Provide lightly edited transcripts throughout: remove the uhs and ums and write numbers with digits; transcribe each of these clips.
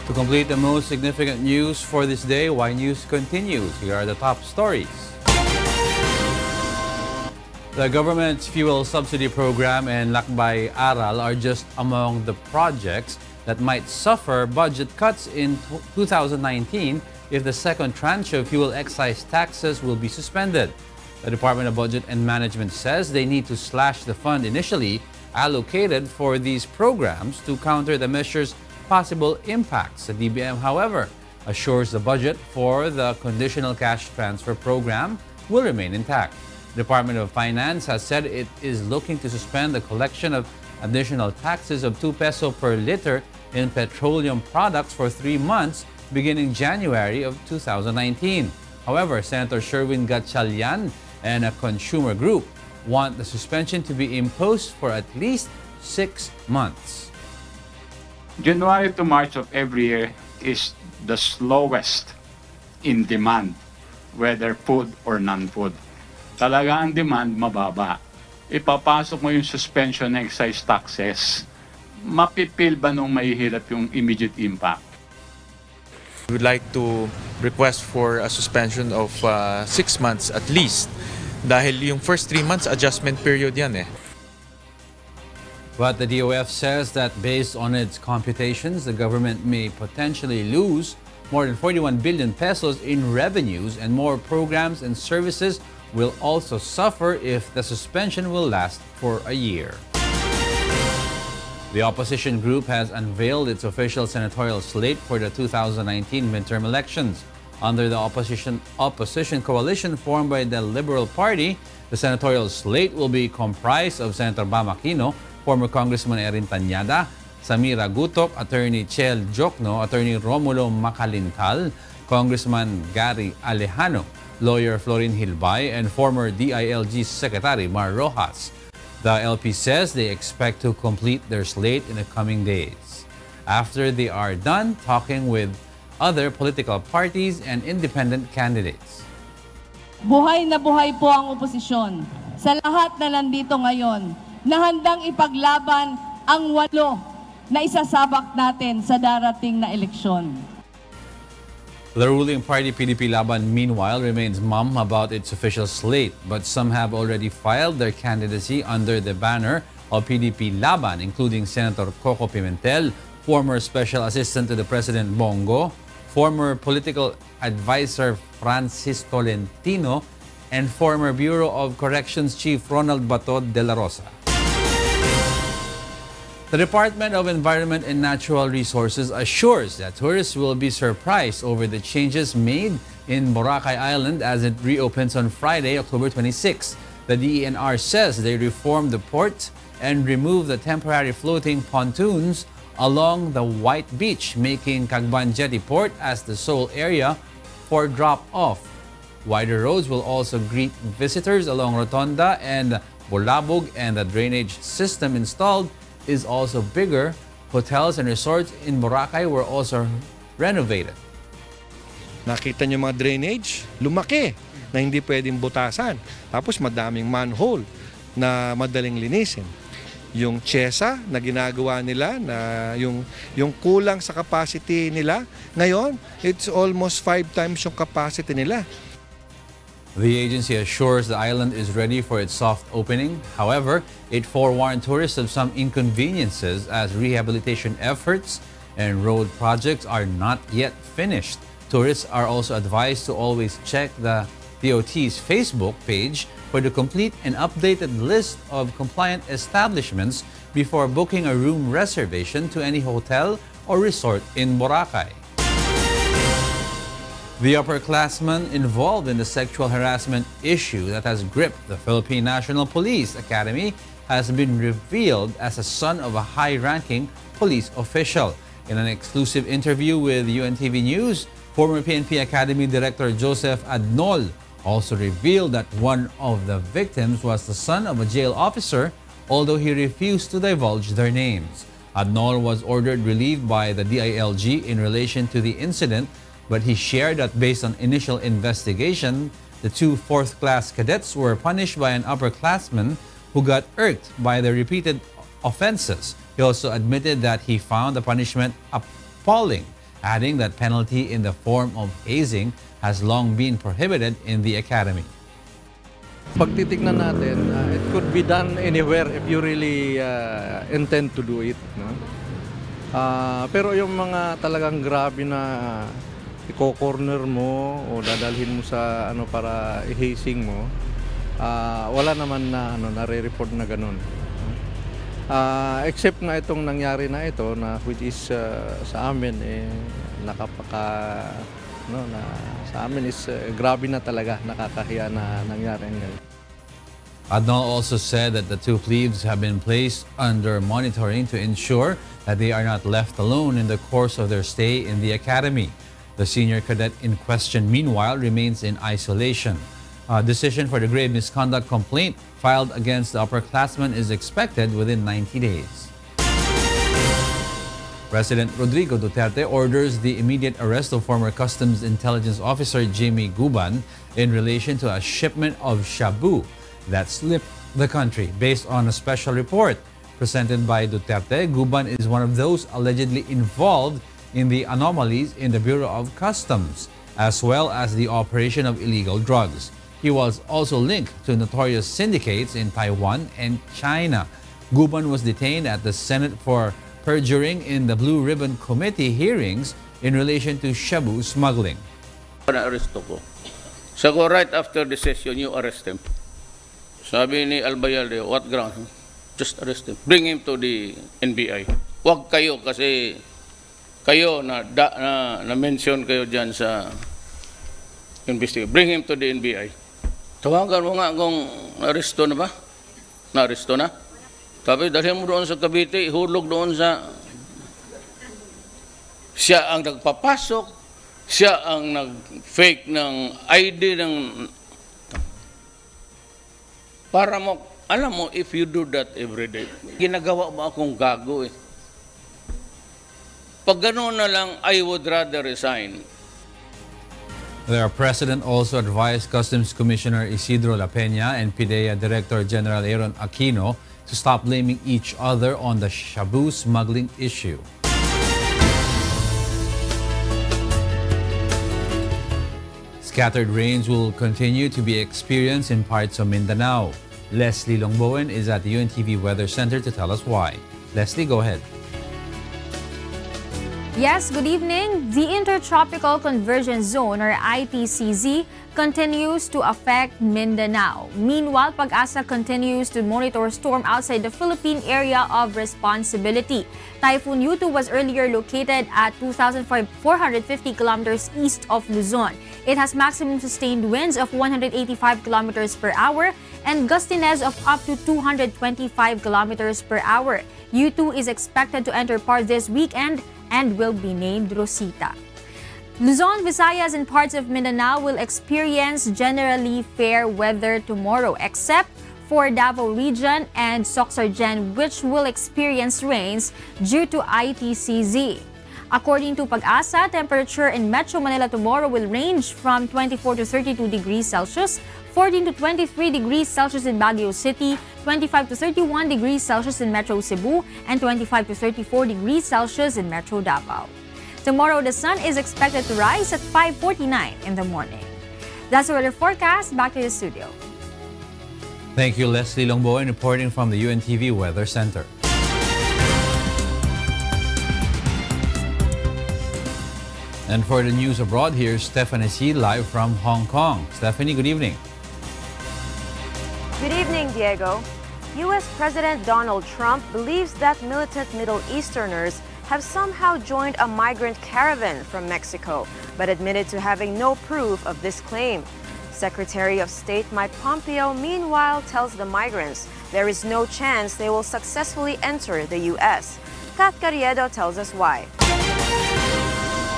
To complete the most significant news for this day, Y News continues. Here are the top stories. The government's fuel subsidy program and Lakbay-aral are just among the projects that might suffer budget cuts in 2019 if the second tranche of fuel excise taxes will be suspended. The Department of Budget and Management says they need to slash the fund initially allocated for these programs to counter the measure's possible impacts. The DBM, however, assures the budget for the conditional cash transfer program will remain intact. The Department of Finance has said it is looking to suspend the collection of additional taxes of 2 peso per liter in petroleum products for 3 months beginning January of 2019. However, Senator Sherwin Gatchalian and a consumer group want the suspension to be imposed for at least 6 months. January to March of every year is the slowest in demand, whether food or non-food. Talaga ang demand mababa. Ipapasok mo yung suspension ng excise taxes, mapipil ba nung mahihirap yung immediate impact? We would like to request for a suspension of 6 months at least. Dahil yung first 3 months adjustment period yan eh. But the DOF says that based on its computations, the government may potentially lose more than 41 billion pesos in revenues, and more programs and services will also suffer if the suspension will last for a year. The opposition group has unveiled its official senatorial slate for the 2019 midterm elections. Under the opposition coalition formed by the Liberal Party, the senatorial slate will be comprised of Senator Bam Aquino, former Congressman Erin Tanyada, Samira Gutok, Attorney Chel Jokno, Attorney Romulo Macalintal, Congressman Gary Alejano, Lawyer Florin Hilbay, and former DILG Secretary Mar Rojas. The LP says they expect to complete their slate in the coming days, after they are done talking with other political parties and independent candidates. Buhay na buhay po ang oposisyon sa lahat na nandito ngayon na handang ipaglaban ang 8 na isasabak natin sa darating na eleksyon. The ruling party PDP Laban meanwhile remains mum about its official slate, but some have already filed their candidacy under the banner of PDP Laban, including Senator Coco Pimentel, former Special Assistant to the President Bongo, former Political Advisor Francis Tolentino, and former Bureau of Corrections Chief Ronald Bato de la Rosa. The Department of Environment and Natural Resources assures that tourists will be surprised over the changes made in Boracay Island as it reopens on Friday, October 26. The DENR says they reformed the port and removed the temporary floating pontoons along the White Beach, making Guban Jetty Port as the sole area for drop-off. Wider roads will also greet visitors along Rotonda and Bolabog, and the drainage system installed is also bigger. Hotels and resorts in Boracay were also renovated. Nakita niyo mga drainage, lumaki na hindi pwedeng butasan. Tapos madaming manhole na madaling linisin. Yung chesa na ginagawa nila, na yung kulang sa capacity nila, ngayon it's almost 5 times yung capacity nila. The agency assures the island is ready for its soft opening. However, it forewarned tourists of some inconveniences as rehabilitation efforts and road projects are not yet finished. Tourists are also advised to always check the DOT's Facebook page for the complete and updated list of compliant establishments before booking a room reservation to any hotel or resort in Boracay. The upperclassman involved in the sexual harassment issue that has gripped the Philippine National Police Academy has been revealed as a son of a high-ranking police official. In an exclusive interview with UNTV News, former PNP Academy Director Joseph Adnol also revealed that one of the victims was the son of a jail officer, although he refused to divulge their names. Adnol was ordered relieved by the DILG in relation to the incident, but he shared that based on initial investigation, the 2 fourth-class cadets were punished by an upperclassman who got irked by the repeated offenses. He also admitted that he found the punishment appalling adding that penalty in the form of hazing has long been prohibited in the academy. Pag titignan natin, it could be done anywhere if you really intend to do it. No? Pero yung mga talagang grabe na i-corner mo o dadalhin mo sa ano para i-hazing mo, wala naman na nare-report na ganun. Except na itong nangyari na ito na which is sa amin na sa amin is grabe na talaga, nakakahiya na nangyari ngayon. Adnol also said that the two plebes have been placed under monitoring to ensure that they are not left alone in the course of their stay in the academy. The senior cadet in question, meanwhile, remains in isolation. A decision for the grave misconduct complaint filed against the upperclassman is expected within 90 days. President Rodrigo Duterte orders the immediate arrest of former Customs Intelligence Officer Jimmy Guban in relation to a shipment of SHABU that slipped the country. Based on a special report presented by Duterte, Guban is one of those allegedly involved in the anomalies in the Bureau of Customs, as well as the operation of illegal drugs. He was also linked to notorious syndicates in Taiwan and China. Guban was detained at the Senate for perjuring in the Blue Ribbon Committee hearings in relation to SHABU smuggling. Na-arresto ko. So right after the session, you arrest him. Sabi ni Albayalde, what ground? Just arrest him. Bring him to the NBI. Huwag kayo kasi kayo na-mention kayo dyan sa investigation. Bring him to the NBI. Tawagan mo nga kung na-arresto na ba? Na-arresto na? Sabi, dalhin mo doon sa Cavite, ihulog doon sa... Siya ang nagpapasok, siya ang nag-fake ng ID ng... Para mo, alam mo, if you do that every day, ginagawa mo akong gago eh. Pag gano'n na lang, I would rather resign. The President also advised Customs Commissioner Isidro La Peña and PIDEA Director General Aaron Aquino to stop blaming each other on the SHABU smuggling issue. Scattered rains will continue to be experienced in parts of Mindanao. Leslie Longbowen is at the UNTV Weather Center to tell us why. Leslie, go ahead. Yes, good evening. The Intertropical Convergence Zone or ITCZ continues to affect Mindanao. Meanwhile, Pag-asa continues to monitor storm outside the Philippine area of responsibility. Typhoon Yutu was earlier located at 2,450 kilometers east of Luzon. It has maximum sustained winds of 185 kilometers per hour and gustiness of up to 225 kilometers per hour. Yutu is expected to enter Par this weekend and will be named Rosita. Luzon, Visayas, and parts of Mindanao will experience generally fair weather tomorrow, except for Davao Region and Soxargen, which will experience rains due to ITCZ. According to Pag-asa, temperature in Metro Manila tomorrow will range from 24 to 32 degrees Celsius, 14 to 23 degrees Celsius in Baguio City, 25 to 31 degrees Celsius in Metro Cebu, and 25 to 34 degrees Celsius in Metro Davao. Tomorrow, the sun is expected to rise at 5:49 in the morning. That's the weather forecast. Back to the studio. Thank you, Leslie Longbowen, reporting from the UNTV Weather Center. And for the news abroad, here's Stephanie C. live from Hong Kong. Stephanie, good evening. Good evening, Diego. U.S. President Donald Trump believes that militant Middle Easterners have somehow joined a migrant caravan from Mexico, but admitted to having no proof of this claim. Secretary of State Mike Pompeo, meanwhile, tells the migrants there is no chance they will successfully enter the U.S. Kat Carriedo tells us why.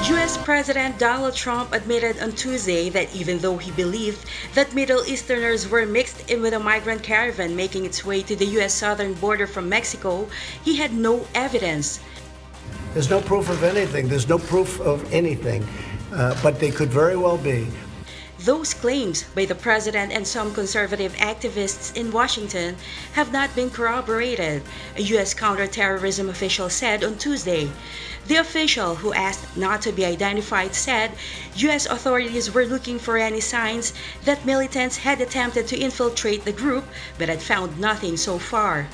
U.S. President Donald Trump admitted on Tuesday that even though he believed that Middle Easterners were mixed in with a migrant caravan making its way to the U.S. southern border from Mexico, he had no evidence. There's no proof of anything. There's no proof of anything, but they could very well be. Those claims by the president and some conservative activists in Washington have not been corroborated, a U.S. counterterrorism official said on Tuesday. The official, who asked not to be identified, said U.S. authorities were looking for any signs that militants had attempted to infiltrate the group but had found nothing so far.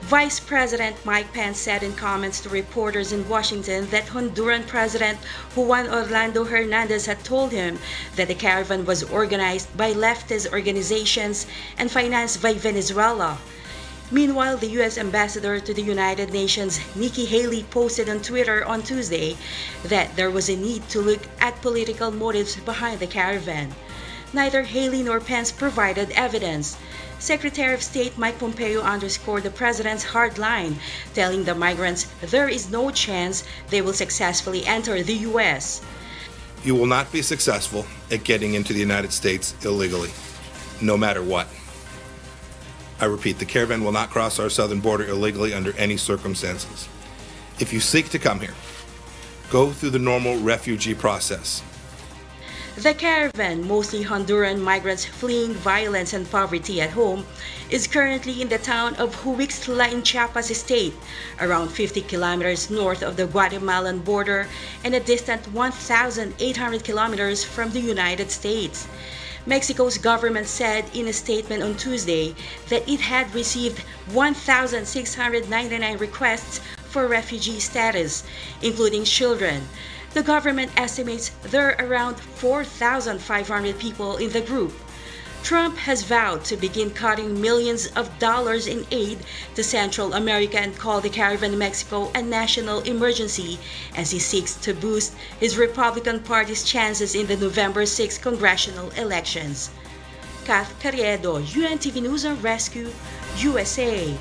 Vice President Mike Pence said in comments to reporters in Washington that Honduran President Juan Orlando Hernandez had told him that the caravan was organized by leftist organizations and financed by Venezuela. Meanwhile, the U.S. ambassador to the United Nations, Nikki Haley, posted on Twitter on Tuesday that there was a need to look at political motives behind the caravan. Neither Haley nor Pence provided evidence. Secretary of State Mike Pompeo underscored the president's hard line, telling the migrants there is no chance they will successfully enter the U.S. You will not be successful at getting into the United States illegally, no matter what. I repeat, the caravan will not cross our southern border illegally under any circumstances. If you seek to come here, go through the normal refugee process. The caravan, mostly Honduran migrants fleeing violence and poverty at home, is currently in the town of Huixtla in Chiapas State, around 50 kilometers north of the Guatemalan border and a distant 1,800 kilometers from the United States. Mexico's government said in a statement on Tuesday that it had received 1,699 requests for refugee status, including children. The government estimates there are around 4,500 people in the group. Trump has vowed to begin cutting millions of dollars in aid to Central America and called the caravan in Mexico a national emergency as he seeks to boost his Republican Party's chances in the November 6 congressional elections. Kath Carriedo, UNTV News and Rescue, USA.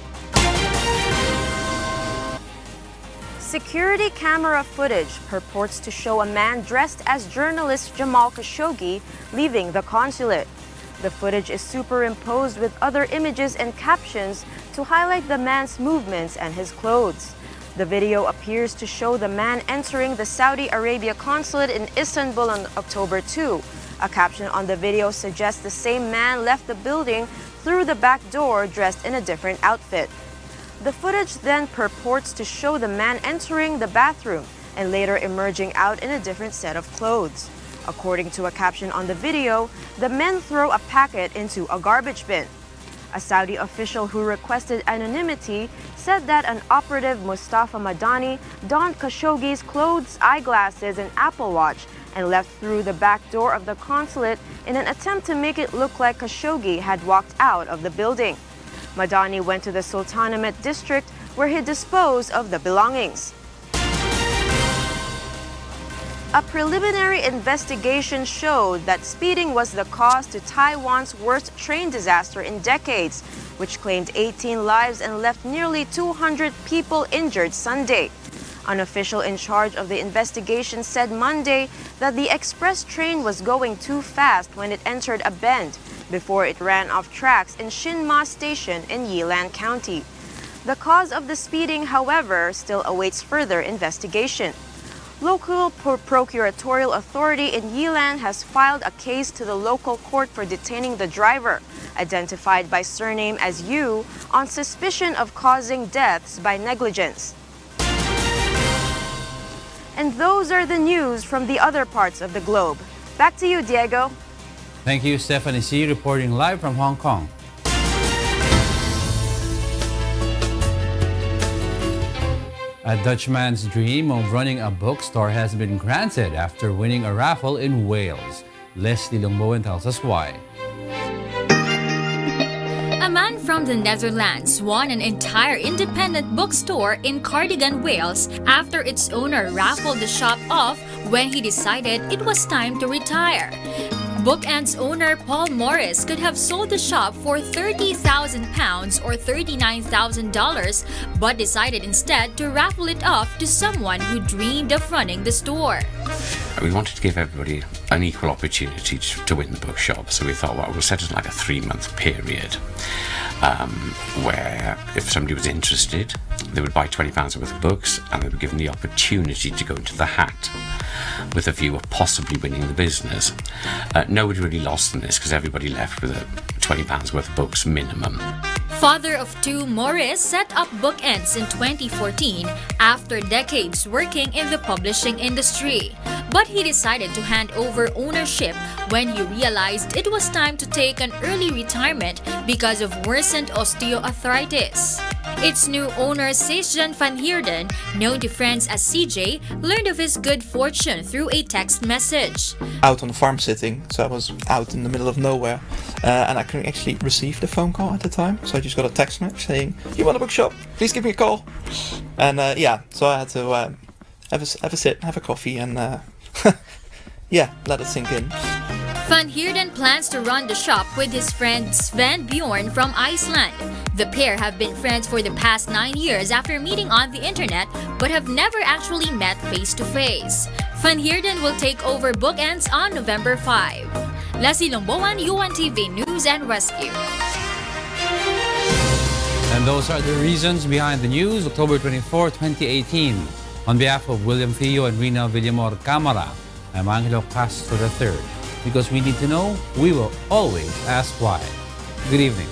Security camera footage purports to show a man dressed as journalist Jamal Khashoggi leaving the consulate. The footage is superimposed with other images and captions to highlight the man's movements and his clothes. The video appears to show the man entering the Saudi Arabia consulate in Istanbul on October 2. A caption on the video suggests the same man left the building through the back door dressed in a different outfit. The footage then purports to show the man entering the bathroom and later emerging out in a different set of clothes. According to a caption on the video, the men throw a packet into a garbage bin. A Saudi official who requested anonymity said that an operative, Mustafa Madani, donned Khashoggi's clothes, eyeglasses, and Apple Watch and left through the back door of the consulate in an attempt to make it look like Khashoggi had walked out of the building. Madani went to the Sultanate district where he disposed of the belongings. A preliminary investigation showed that speeding was the cause to Taiwan's worst train disaster in decades, which claimed 18 lives and left nearly 200 people injured Sunday. An official in charge of the investigation said Monday that the express train was going too fast when it entered a bend before it ran off tracks in Shinma Station in Yilan County. The cause of the speeding, however, still awaits further investigation. Local procuratorial authority in Yilan has filed a case to the local court for detaining the driver, identified by surname as Yu, on suspicion of causing deaths by negligence. And those are the news from the other parts of the globe. Back to you, Diego. Thank you, Stephanie C., reporting live from Hong Kong. A Dutchman's dream of running a bookstore has been granted after winning a raffle in Wales. Leslie Longbowen tells us why. A man from the Netherlands won an entire independent bookstore in Cardigan, Wales after its owner raffled the shop off when he decided it was time to retire. Bookend's owner Paul Morris could have sold the shop for £30,000 or $39,000, but decided instead to raffle it off to someone who dreamed of running the store. We wanted to give everybody an equal opportunity to win the bookshop. So we thought, well, we'll set it like a 3-month period where if somebody was interested, they would buy £20 worth of books and they were given the opportunity to go into the hat with a view of possibly winning the business. Nobody really lost in this because everybody left with £20 worth of books minimum. Father of two, Morris set up Bookends in 2014 after decades working in the publishing industry. But he decided to hand over ownership when he realized it was time to take an early retirement because of worsened osteoarthritis. Its new owner, Sejan van Heerden, known to friends as CJ, learned of his good fortune through a text message. Out on the farm sitting, so I was out in the middle of nowhere, and I couldn't actually receive the phone call at the time, so I just got a text message saying, "You want a bookshop? Please give me a call." And yeah, so I had to have a sit, have a coffee, and yeah, let it sink in. Van Heerden plans to run the shop with his friend Sven Bjorn from Iceland. The pair have been friends for the past 9 years after meeting on the internet, but have never actually met face-to-face. Van Heerden will take over Bookends on November 5. Lassie Lomboan, UNTV News and Rescue. And those are the reasons behind the news, October 24, 2018. On behalf of William Thio and Rheena Villamor-Camara, I'm Angelo Castro III. Because we need to know, we will always ask why. Good evening.